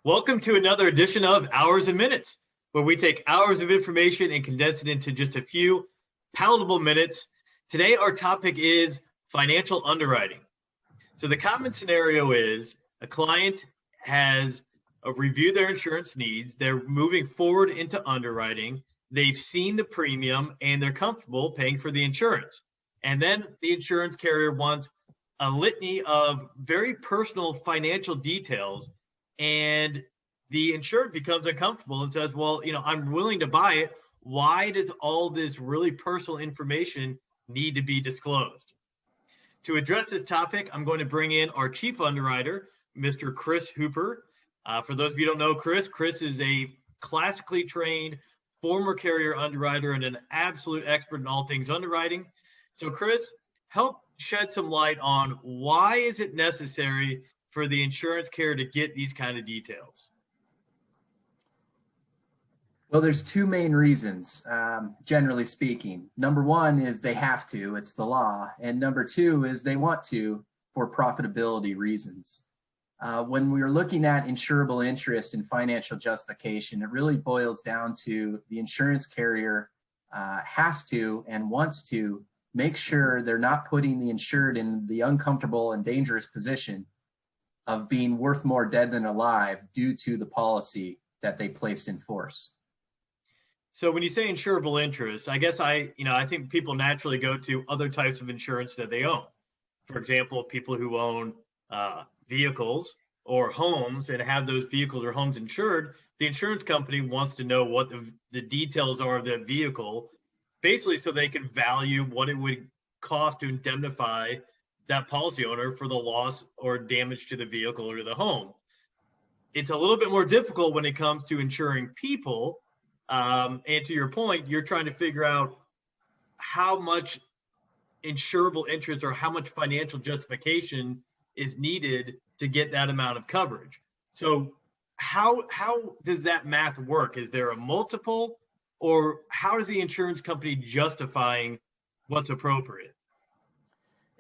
Welcome to another edition of Hours and Minutes, where we take hours of information and condense it into just a few palatable minutes. Today, our topic is financial underwriting. So the common scenario is a client has reviewed their insurance needs. They're moving forward into underwriting. They've seen the premium and they're comfortable paying for the insurance. And then the insurance carrier wants a litany of very personal financial details, and the insured becomes uncomfortable and says, well, I'm willing to buy it. Why does all this really personal information need to be disclosed? To address this topic, I'm going to bring in our chief underwriter, Mr. Chris Hooper. For those of you who don't know Chris is a classically trained former carrier underwriter and an absolute expert in all things underwriting. So Chris, help shed some light on why is it necessary for the insurance carrier to get these kind of details? Well, there's two main reasons, generally speaking. Number one is they have to, it's the law. And number two is they want to for profitability reasons. When we are looking at insurable interest and financial justification, it really boils down to the insurance carrier has to and wants to make sure they're not putting the insured in the uncomfortable and dangerous position of being worth more dead than alive due to the policy that they placed in force. So when you say insurable interest, I guess I think people naturally go to other types of insurance that they own. For example, people who own vehicles or homes and have those vehicles or homes insured, the insurance company wants to know what the details are of that vehicle, basically so they can value what it would cost to indemnify that policy owner for the loss or damage to the vehicle or the home. It's a little bit more difficult when it comes to insuring people. And to your point, you're trying to figure out how much insurable interest or how much financial justification is needed to get that amount of coverage. So how does that math work? Is there a multiple, or how is the insurance company justifying what's appropriate?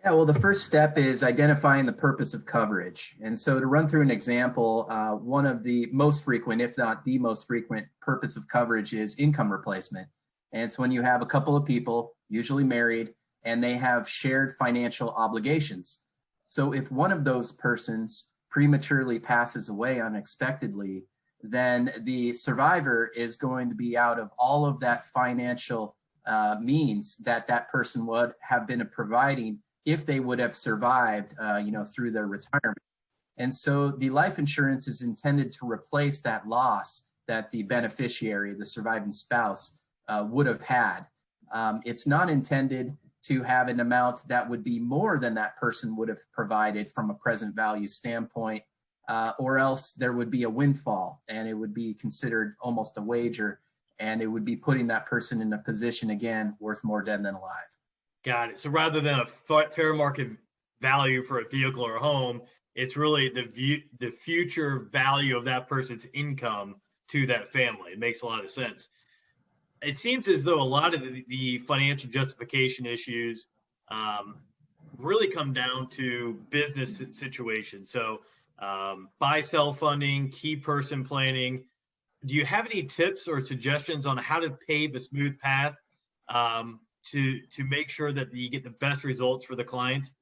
Yeah, well, the first step is identifying the purpose of coverage. And so to run through an example, one of the most frequent, if not the most frequent purpose of coverage is income replacement. And it's when you have a couple of people, usually married, and they have shared financial obligations. So if one of those persons prematurely passes away unexpectedly, then the survivor is going to be out of all of that financial means that that person would have been providing if they would have survived, through their retirement. And so the life insurance is intended to replace that loss that the beneficiary, the surviving spouse, would have had. It's not intended to have an amount that would be more than that person would have provided from a present value standpoint, or else there would be a windfall and it would be considered almost a wager, and it would be putting that person in a position, again, worth more dead than alive. Got it. So rather than a fair market value for a vehicle or a home, it's really the future value of that person's income to that family. It makes a lot of sense. It seems as though a lot of the financial justification issues really come down to business situations. So buy-sell funding, key person planning. Do you have any tips or suggestions on how to pave a smooth path to make sure that you get the best results for the client?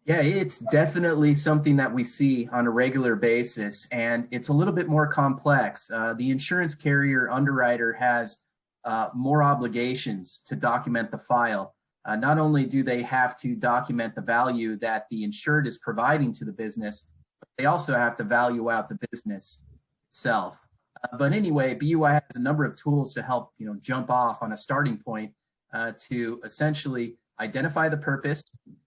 Yeah, it's definitely something that we see on a regular basis, and it's a little bit more complex. The insurance carrier underwriter has more obligations to document the file. Not only do they have to document the value that the insured is providing to the business, but they also have to value out the business itself. But anyway, BUI has a number of tools to help jump off on a starting point to essentially identify the purpose,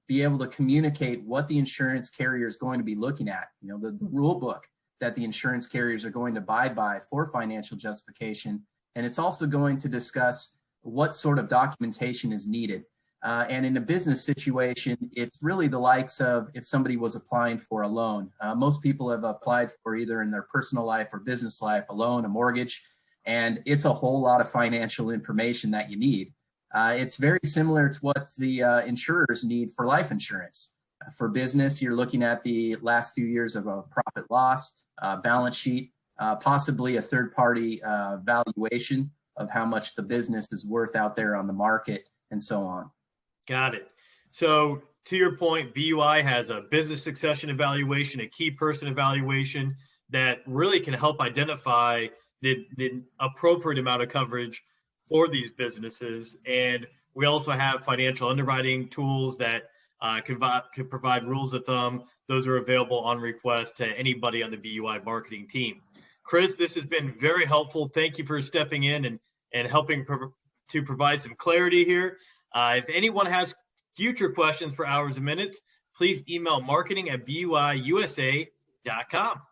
be able to communicate what the insurance carrier is going to be looking at, the rule book that the insurance carriers are going to abide by for financial justification. And it's also going to discuss what sort of documentation is needed. And in a business situation, it's really the likes of if somebody was applying for a loan. Most people have applied for either in their personal life or business life, a loan, a mortgage, and it's a whole lot of financial information that you need. It's very similar to what the insurers need for life insurance. For business, you're looking at the last few years of a profit loss, balance sheet, possibly a third-party valuation of how much the business is worth out there on the market, and so on. Got it. So to your point, BUI has a business succession evaluation, a key person evaluation that really can help identify the appropriate amount of coverage for these businesses. And we also have financial underwriting tools that can provide rules of thumb. Those are available on request to anybody on the BUI marketing team. Chris, this has been very helpful. Thank you for stepping in and helping to provide some clarity here. If anyone has future questions for Hours and Minutes, please email marketing@buiusa.com.